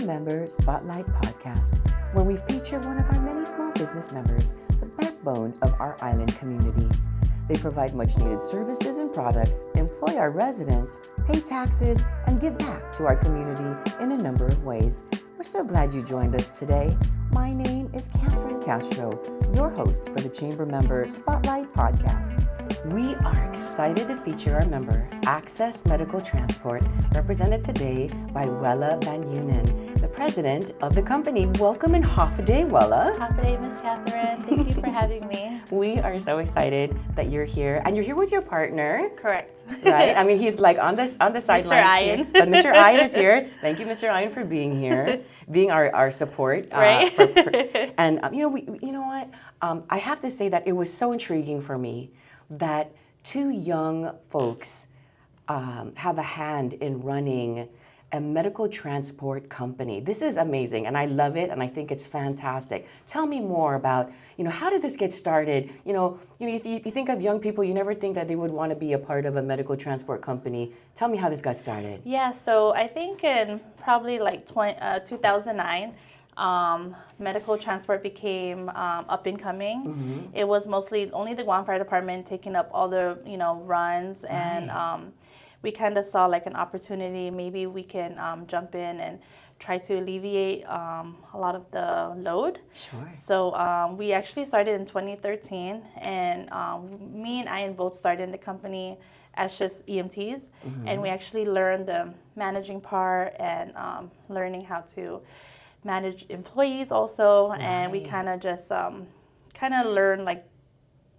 Member Spotlight podcast, where we feature one of our many small business members, the backbone of our island community. They provide much needed services and products, employ our residents, pay taxes, and give back to our community in a number of ways. We're so glad you joined us today. My name is Catherine Castro, your host for the Chamber Member Spotlight podcast. We are excited to feature our member, Access Medical Transport, represented today by Wella Van Unen, the president of the company. Welcome and half a day, Wella. Half a day, Miss Catherine. Thank you for having me. We are so excited that you're here, and you're here with your partner. Correct. Right? I mean, he's like on the sidelines. Mr. Ian. But Mr. Ian is here. Thank you, Mr. Ian, for being here, being our support. Right. And you know what? I have to say that it was so intriguing for me that two young folks have a hand in running a medical transport company. This is amazing, and I love it, and I think it's fantastic. Tell me more about, how did this get started? You think of young people, you never think that they would want to be a part of a medical transport company. Tell me how this got started. Yeah, so I think in probably like 2009, medical transport became up and coming. Mm-hmm. It was mostly only the Guam Fire Department taking up all the runs, and we kind of saw like an opportunity. Maybe we can jump in and try to alleviate a lot of the load. Sure. So we actually started in 2013, and me and Ian both started in the company as just EMTs, mm-hmm. and we actually learned the managing part and learning how to manage employees also, right. And we kind of just learned like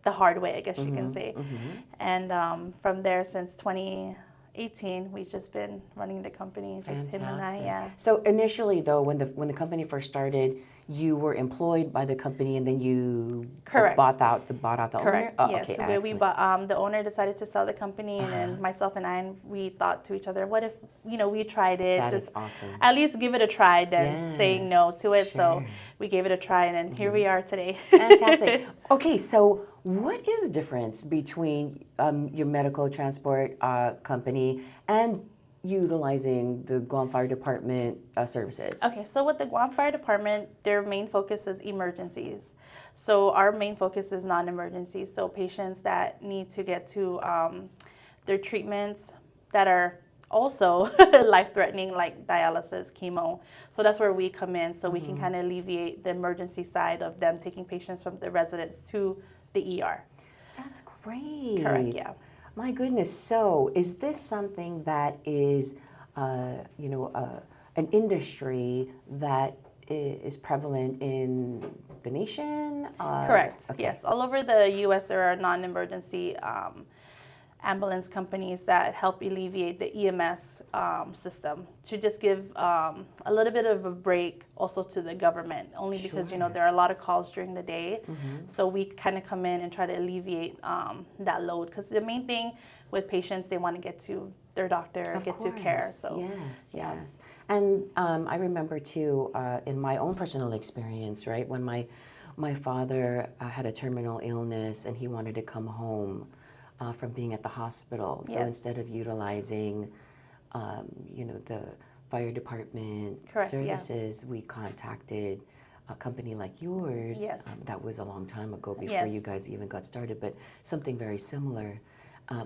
the hard way, I guess mm-hmm. you can say. Mm-hmm. And from there, since 2018, we've just been running the company, just Fantastic. him and I, yeah. So initially, though, when the company first started, you were employed by the company, and then you Correct. bought out the Correct. owner? Oh, yes. okay, So we bought, the owner decided to sell the company, and then myself and I, we thought to each other, what if, we tried it? That is awesome. At least give it a try than saying no to it. Sure. So we gave it a try, and then here we are today. Fantastic. Okay, so what is the difference between your medical transport company and utilizing the Guam Fire Department services? Okay, so with the Guam Fire Department, their main focus is emergencies. So our main focus is non-emergencies. So patients that need to get to their treatments that are also life-threatening, like dialysis, chemo. So that's where we come in, so we can kind of alleviate the emergency side of them taking patients from the residence to the ER. That's great. Correct, yeah. My goodness. So is this something that is, an industry that is prevalent in the nation? Correct. Okay. Yes. All over the U.S. there are non-emergency ambulance companies that help alleviate the EMS system to just give a little bit of a break also to the government, only because Sure. there are a lot of calls during the day. Mm-hmm. So we kind of come in and try to alleviate that load, because the main thing with patients, they want to get to their doctor, get to care. So yes. And I remember too, in my own personal experience, right, when my father had a terminal illness and he wanted to come home from being at the hospital. So instead of utilizing, the fire department Correct, services, we contacted a company like yours. Yes. That was a long time ago before you guys even got started, but something very similar.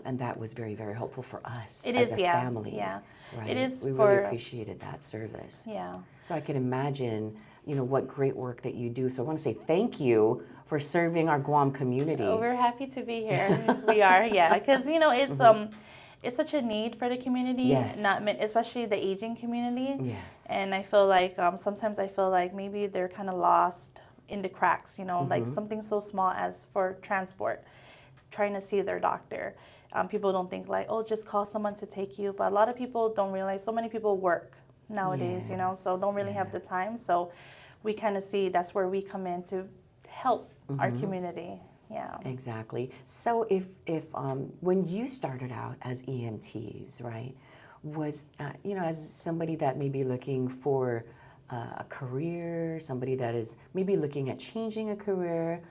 And that was very, very helpful for us as a family. Yeah. Right? It is. We really appreciated that service. Yeah. So I can imagine, what great work that you do. So I want to say thank you for serving our Guam community. Oh, we're happy to be here. We are, because it's it's such a need for the community. Yes. Especially the aging community. Yes. And I feel like sometimes maybe they're kind of lost in the cracks. Like something so small as for transport, trying to see their doctor. People don't think like, oh, just call someone to take you. But a lot of people don't realize so many people work nowadays, so don't really have the time. So we kind of see that's where we come in to help our community. Yeah. Exactly. So if when you started out as EMTs, right, was, as somebody that may be looking for a career, somebody that is maybe looking at changing a career,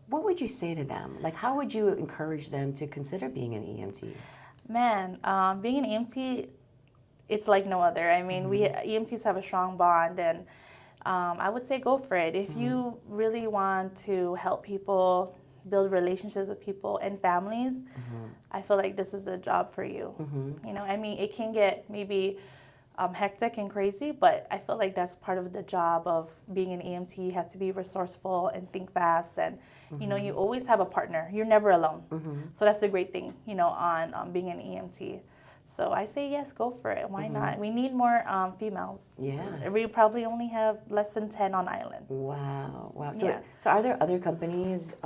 what would you say to them? Like, how would you encourage them to consider being an EMT? Man, being an EMT, it's like no other. I mean, we EMTs have a strong bond, and I would say go for it. If you really want to help people, build relationships with people and families, I feel like this is the job for you. You know, I mean, it can get maybe hectic and crazy, but I feel like that's part of the job of being an EMT. You have to be resourceful and think fast, and you know, you always have a partner. You're never alone. So that's a great thing, you know, on being an EMT. So I say yes, go for it. Why not? We need more females. Yes. We probably only have less than 10 on island. Wow. Yeah. So are there other companies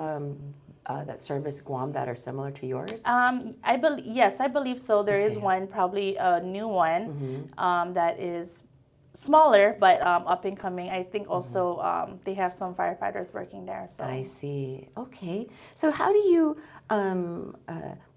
that service Guam that are similar to yours? Yes, I believe so. There is Okay. one, probably a new one, that is smaller but up and coming. I think also they have some firefighters working there. So I see. Okay. So how do you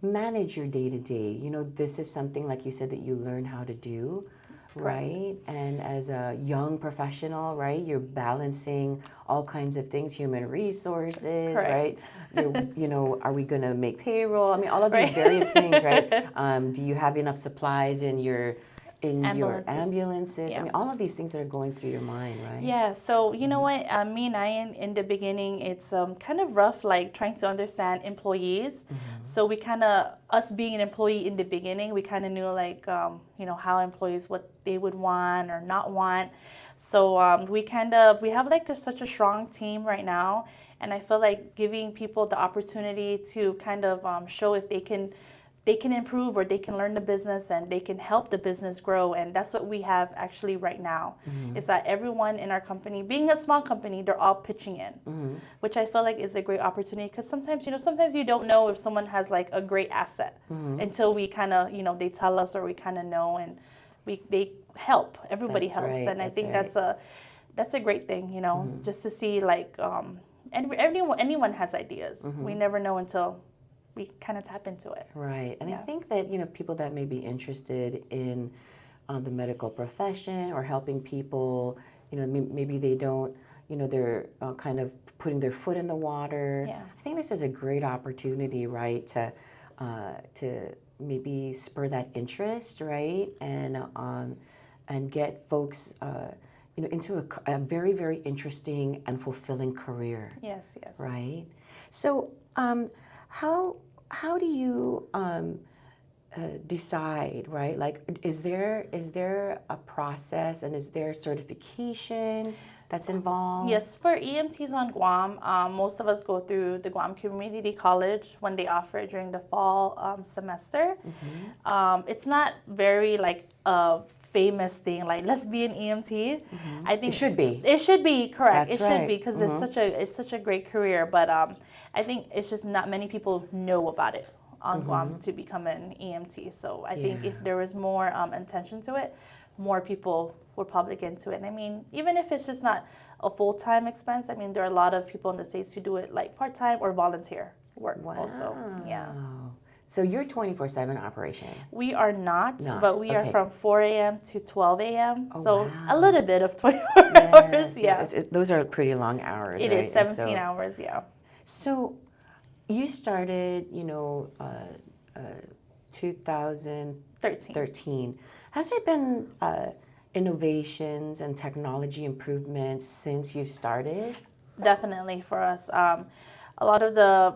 manage your day to day? You know, this is something, like you said, that you learn how to do, right? And as a young professional, right, you're balancing all kinds of things, human resources, right? You know, are we going to make payroll? I mean, all of these various things, right? Do you have enough supplies in your ambulances? Yeah. I mean, all of these things that are going through your mind, right? Yeah, so you know what, me and I, in the beginning, it's kind of rough, like trying to understand employees. So we kind of, us being an employee in the beginning, we kind of knew like, you know, how employees, what they would want or not want. So we have like such a strong team right now. And I feel like giving people the opportunity to kind of show if they can improve, or they can learn the business and they can help the business grow. And that's what we have actually right now, is that everyone in our company, being a small company, they're all pitching in, which I feel like is a great opportunity, because sometimes you don't know if someone has like a great asset until we kind of, they tell us, or we kind of know, and they help. Everybody That's helps. right, And I that's think right. that's a great thing, just to see like, and anyone has ideas. We never know until we kind of tap into it. Right. And I Yeah. think that, people that may be interested in the medical profession or helping people, maybe they don't, they're kind of putting their foot in the water. Yeah. I think this is a great opportunity, right, to maybe spur that interest, right, and get folks, into a very, very interesting and fulfilling career. Yes, yes. Right. So, how do you decide, right? Like, is there a process, and is there certification that's involved? Yes, for EMTs on Guam, most of us go through the Guam Community College when they offer it during the fall semester. It's not very like a famous thing, like let's be an EMT. I think It should be. It should be, correct. That's It right. should be, because it's such a great career. But I think it's just not many people know about it on Guam to become an EMT. So I think if there was more intention to it, more people would probably get into it. And I mean, even if it's just not a full-time expense, I mean, there are a lot of people in the States who do it like part-time or volunteer work also. Yeah. So you're 24/7 operation. We are not, Not, but we are okay. from 4 a.m. to 12 a.m. Oh, So wow. a little bit of 24 hours, yeah. Those are pretty long hours, It right? is 17 hours, yeah. So you started, 2013. Has there been innovations and technology improvements since you started? Definitely for us. A lot of the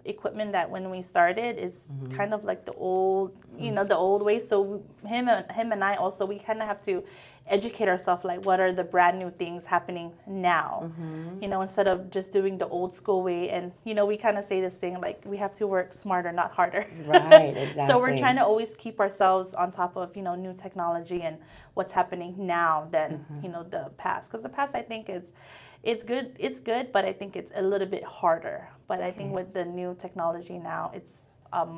equipment that when we started is kind of like the old, the old way. So him and I also, we kind of have to educate ourselves, like what are the brand new things happening now, instead of just doing the old school way. And, we kind of say this thing, like we have to work smarter, not harder. Right, exactly. So we're trying to always keep ourselves on top of, new technology and what's happening now than, the past. Because the past, I think, it's good, but I think it's a little bit harder. But I think with the new technology now, it's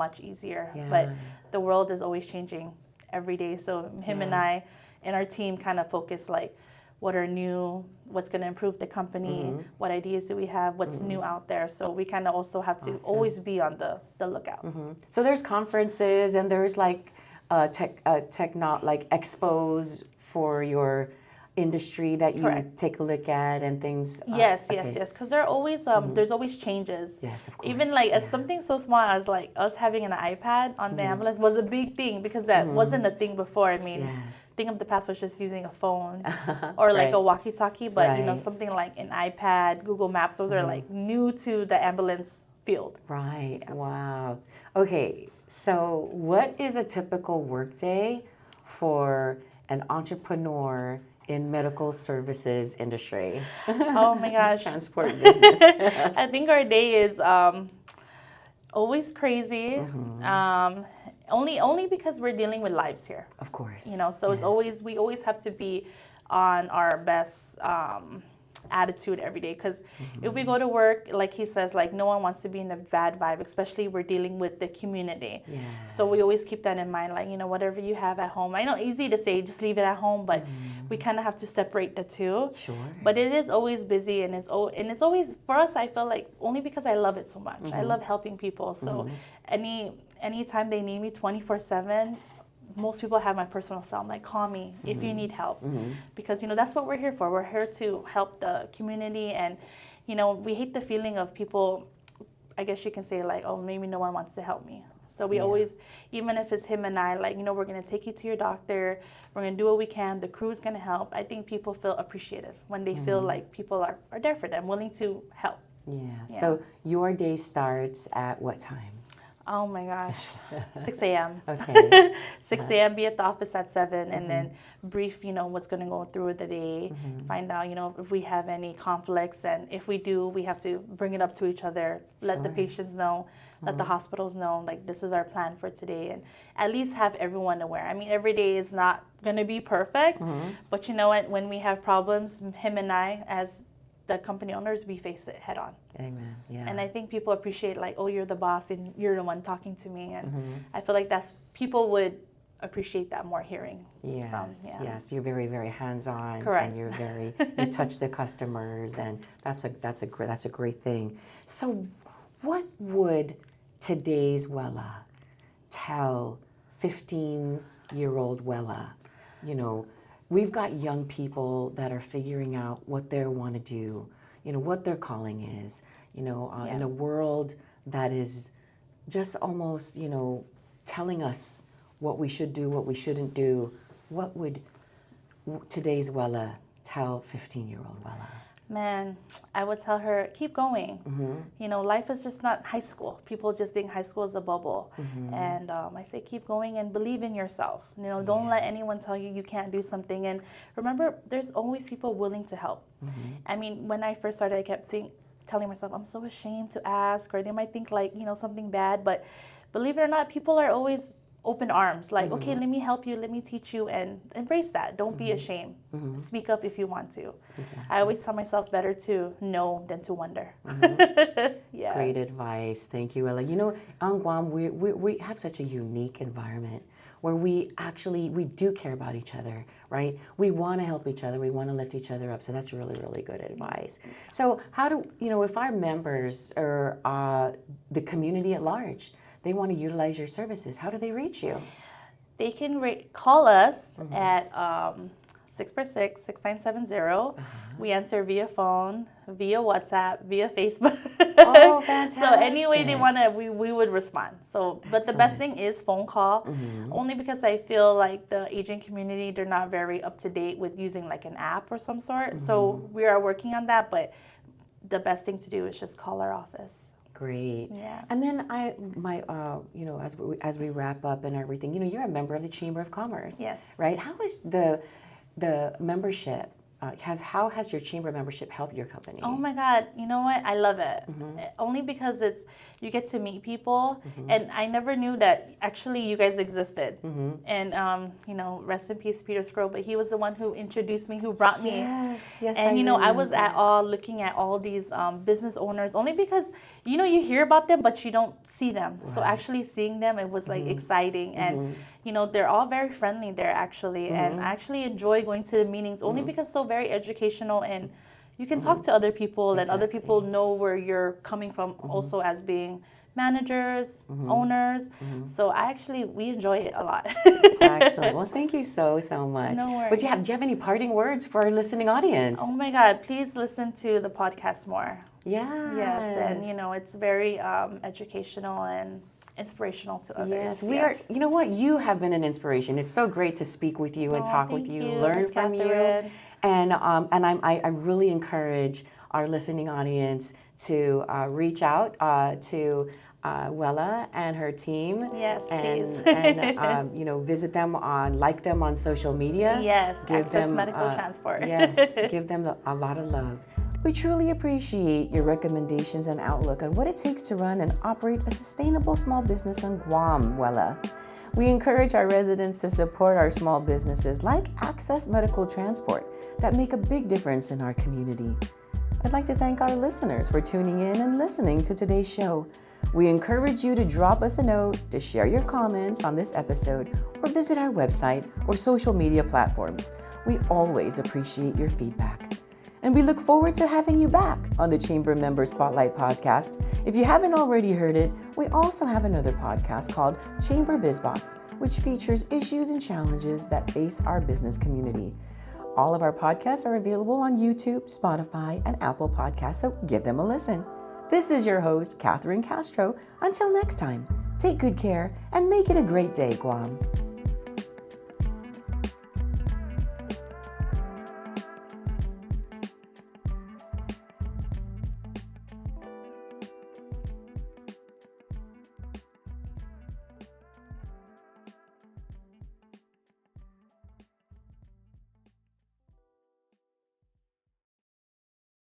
much easier. Yeah. But the world is always changing every day. So him and I and our team kind of focus like, what's going to improve the company, what ideas do we have, what's new out there. So we kind of also have to always be on the lookout. So there's conferences, and there's like like expos for your industry that you Correct. take a look at and things? Yes, Okay. yes. Because there are always there's always changes. Yes, of course. Even like as Yeah. something so small as like us having an iPad on the ambulance was a big thing because that wasn't a thing before. I mean, Yes. think of the past was just using a phone or like Right. a walkie-talkie, but you know Right. something like an iPad, Google Maps, those are like new to the ambulance field. Right. Wow. Okay. So, what is a typical workday for an entrepreneur in medical services industry? Oh my gosh. Transport business. I think our day is always crazy. Only because we're dealing with lives here. Of course. You know, so it's always we always have to be on our best attitude every day because if we go to work, like he says, like no one wants to be in a bad vibe, especially we're dealing with the community. Yes. So we always keep that in mind, like, you know, whatever you have at home. I know easy to say just leave it at home, but we kind of have to separate the two. Sure. But it is always busy, and it's always for us. I feel like only because I love it so much. I love helping people. So anytime they need me 24/7, most people have my personal cell. I'm like, call me if you need help, because you know that's what we're here for. We're here to help the community, and you know we hate the feeling of people. I guess you can say like, oh, maybe no one wants to help me. So we always, even if it's him and I, like, you know, we're gonna take you to your doctor. We're gonna do what we can. The crew is gonna help. I think people feel appreciative when they feel like people are there for them, willing to help. Yeah. So your day starts at what time? Oh my gosh, 6 a.m. Okay. 6 a.m. Be at the office at 7, and then brief, you know, what's going to go through the day. Find out, you know, if we have any conflicts, and if we do, we have to bring it up to each other. Let the patients know, let the hospitals know, like this is our plan for today, and at least have everyone aware. I mean, every day is not going to be perfect, but you know what? When we have problems, him and I, as the company owners, we face it head on. Amen. Yeah. And I think people appreciate like, oh, you're the boss and you're the one talking to me. And I feel like that's, people would appreciate that more hearing. Yes, yes, you're very, very hands-on. Correct. And you're very, you touch the customers, and that's a great thing. So, what would today's Wella tell 15-year-old Wella? You know, we've got young people that are figuring out what they want to do, you know, what their calling is, you know, in a world that is just almost, you know, telling us what we should do, what we shouldn't do. What would today's Wella tell 15-year-old Wella? Man, I would tell her, keep going. You know, life is just not high school. People just think high school is a bubble. And I say, keep going and believe in yourself. You know, don't let anyone tell you you can't do something. And remember, there's always people willing to help. I mean, when I first started, I kept telling myself, I'm so ashamed to ask, or they might think like, you know, something bad. But believe it or not, people are always open arms, like, okay, let me help you, let me teach you, and embrace that. Don't be ashamed. Speak up if you want to. Exactly. I always tell myself better to know than to wonder. Yeah. Great advice. Thank you, Ella. You know, on Guam, we have such a unique environment where we do care about each other, right? We want to help each other. We want to lift each other up. So that's really, really good advice. So how do, you know, if our members or the community at large, they want to utilize your services, how do they reach you? They can call us at 646-6970. We answer via phone, via WhatsApp, via Facebook. Oh, fantastic. So any way they want to, we would respond. So, but the best thing is phone call, only because I feel like the aging community, they're not very up to date with using like an app or some sort. So we are working on that, but the best thing to do is just call our office. Great. Yeah. And then you know, as we wrap up and everything, you know, you're a member of the Chamber of Commerce. Yes. Right? How is the membership? How has your chamber membership helped your company? Oh my God, you know what? I love it. Only because you get to meet people, and I never knew that actually you guys existed. And you know, rest in peace, Peter Scroll, but he was the one who introduced me, who brought me. Yes, And you know, I was looking at all these business owners, only because you know you hear about them, but you don't see them. Right. So actually seeing them, it was like exciting, and you know, they're all very friendly there actually, and I actually enjoy going to the meetings only because it's so very educational, and you can talk to other people, and other people know where you're coming from also as being managers, owners. So we enjoy it a lot. Excellent. Well, thank you so much. No worries. But do you have any parting words for our listening audience? Oh my God, please listen to the podcast more. Yes. Yes, and it's very educational and inspirational to others. Yes, we are. You know what? You have been an inspiration. It's so great to speak with you and talk with you, learn Ms. from Catherine. you, and I really encourage our listening audience to reach out to Wella and her team. Yes, and, please. and visit them like them on social media. Yes, give Access them Medical Transport. Yes, give them a lot of love. We truly appreciate your recommendations and outlook on what it takes to run and operate a sustainable small business on Guam, Wella. We encourage our residents to support our small businesses like Access Medical Transport that make a big difference in our community. I'd like to thank our listeners for tuning in and listening to today's show. We encourage you to drop us a note, to share your comments on this episode, or visit our website or social media platforms. We always appreciate your feedback. And we look forward to having you back on the Chamber Member Spotlight podcast. If you haven't already heard it, we also have another podcast called Chamber BizBox, which features issues and challenges that face our business community. All of our podcasts are available on YouTube, Spotify, and Apple Podcasts, so give them a listen. This is your host, Catherine Castro. Until next time, take good care and make it a great day, Guam.